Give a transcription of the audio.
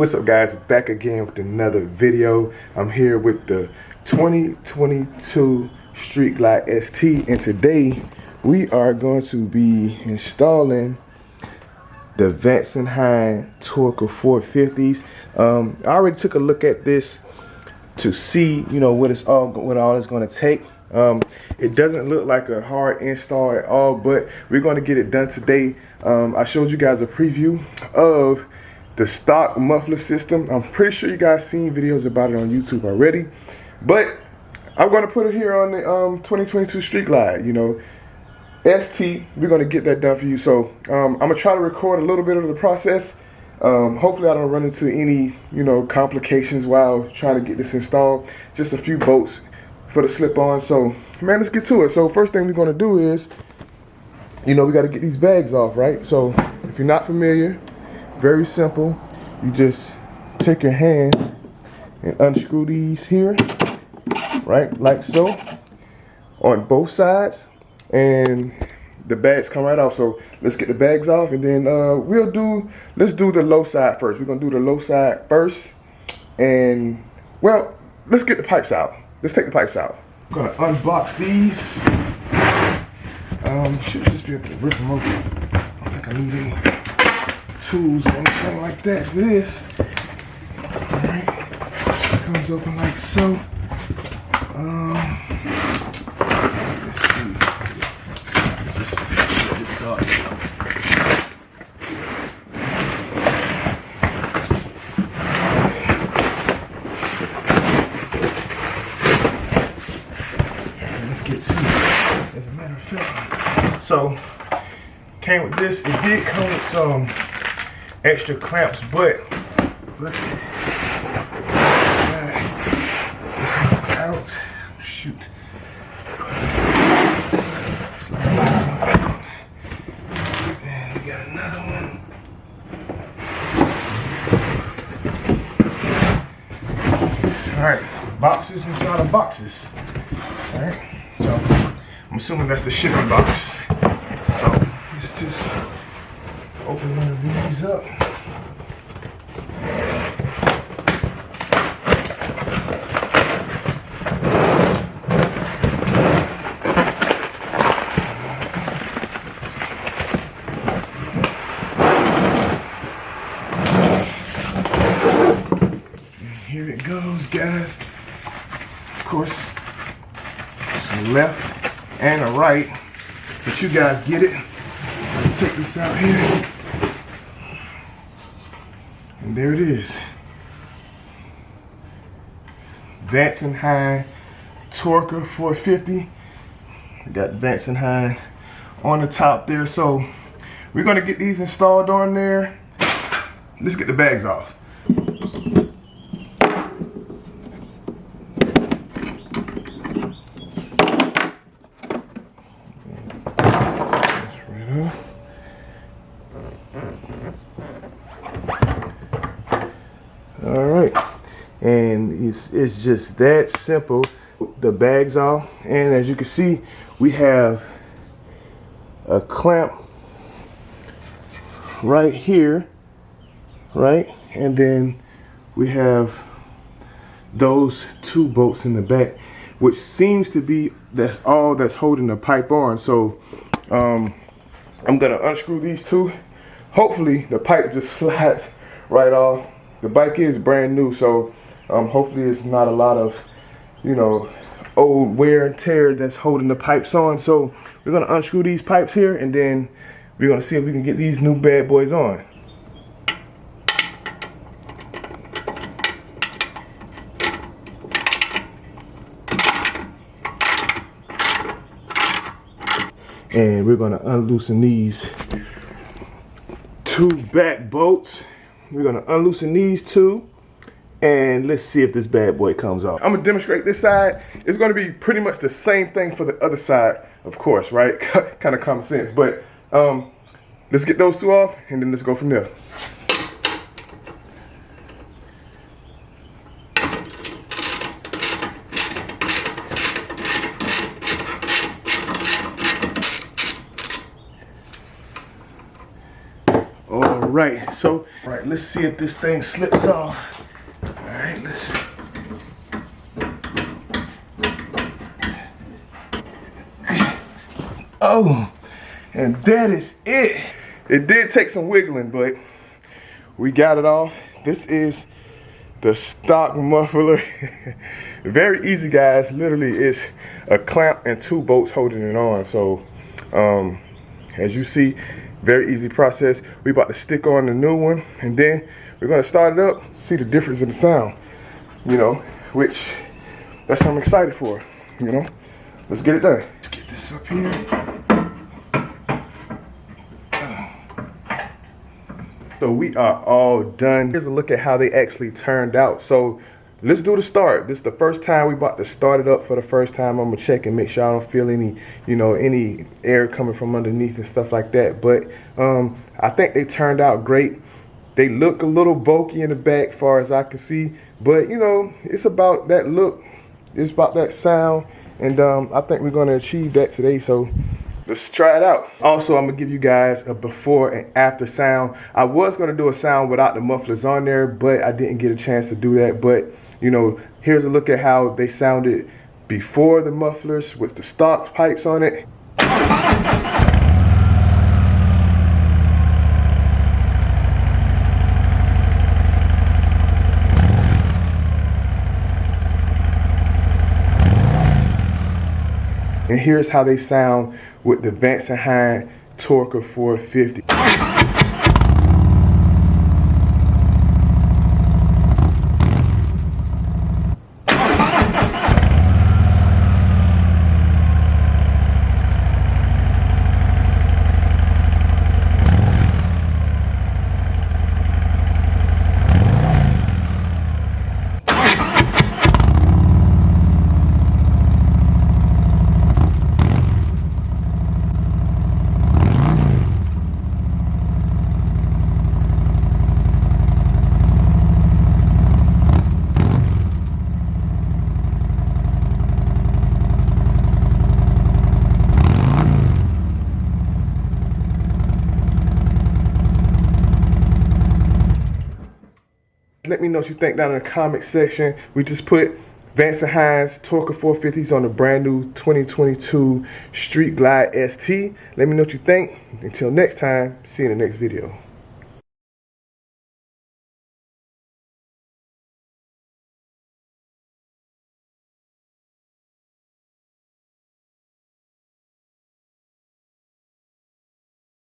What's up, guys? Back again with another video. I'm here with the 2022 Street Glide ST, and today we are going to be installing the Vance Hines Torque 450s. I already took a look at this to see, what all is going to take. It doesn't look like a hard install at all, but we're going to get it done today. I showed you guys a preview of the stock muffler system. I'm pretty sure you guys seen videos about it on YouTube already, but I'm going to put it here on the 2022 Street Glide, ST. We're going to get that done for you. So I'm going to try to record a little bit of the process. Hopefully I don't run into any complications while trying to get this installed. Just a few bolts for the slip-on. So man, let's get to it. So first thing we're going to do is, we got to get these bags off, right? So if you're not familiar, very simple. You just take your hand and unscrew these here, right, like so, on both sides, and the bags come right off. So let's get the bags off, and then let's do the low side first. We're gonna do the low side first, and well, let's get the pipes out. Let's take the pipes out. I'm gonna unbox these. Should just be able to rip them open. I don't think I need any tools or anything like that for this. Alright, comes open like so. Let's see. Just get this out. Let's get to it. As a matter of fact, so came with this. It did come with some extra clamps, but look at this out. Shoot. Slide this one out. And we got another one. Alright, boxes inside of boxes. Alright, so I'm assuming that's the shipping box. So let's just open one of these up. And here it goes, guys. Of course, some left and a right, but you guys get it. I'll take this out here. And there it is. Vance Hines Torque 450. We got Vance Hines on the top there. So we're gonna get these installed on there. Let's get the bags off. Alright, and it's just that simple. The bags off, and as you can see, we have a clamp right here, right, and then we have those two bolts in the back, which seems to be that's all that's holding the pipe on. So I'm gonna unscrew these two. Hopefully the pipe just slides right off. The bike is brand new, so hopefully it's not a lot of, old wear and tear that's holding the pipes on. So we're gonna unscrew these pipes here, and then we're gonna see if we can get these new bad boys on. And we're gonna unloosen these two back bolts. We're gonna unloosen these two, and let's see if this bad boy comes off. I'm gonna demonstrate this side. It's gonna be pretty much the same thing for the other side, of course, right? Kind of common sense, but let's get those two off, and then let's go from there. right, so let's see if this thing slips off. All right, let's see. Oh, and that is it. It did take some wiggling, but we got it off. This is the stock muffler. Very easy, guys. Literally, it's a clamp and 2 bolts holding it on. So, as you see, very easy process. We about to stick on the new one, and then we're gonna start it up, see the difference in the sound, you know, which that's what I'm excited for, you know. Let's get it done. Let's get this up here. So we are all done. Here's a look at how they actually turned out. So let's do the start. This is the first time we about to start it up for the first time. I'm gonna check and make sure I don't feel any, you know, any air coming from underneath and stuff like that. But I think they turned out great. They look a little bulky in the back, as far as I can see. But you know, it's about that look. It's about that sound. And I think we're gonna achieve that today. So let's try it out. Also, I'm gonna give you guys a before and after sound. I was gonna do a sound without the mufflers on there, but I didn't get a chance to do that. But you know, here's a look at how they sounded before the mufflers with the stock pipes on it. And here's how they sound with the Vance Hines Torque 450. Let me know what you think down in the comment section. We just put Vance Hines Torque 450s on the brand new 2022 Street Glide ST. Let me know what you think. Until next time, see you in the next video.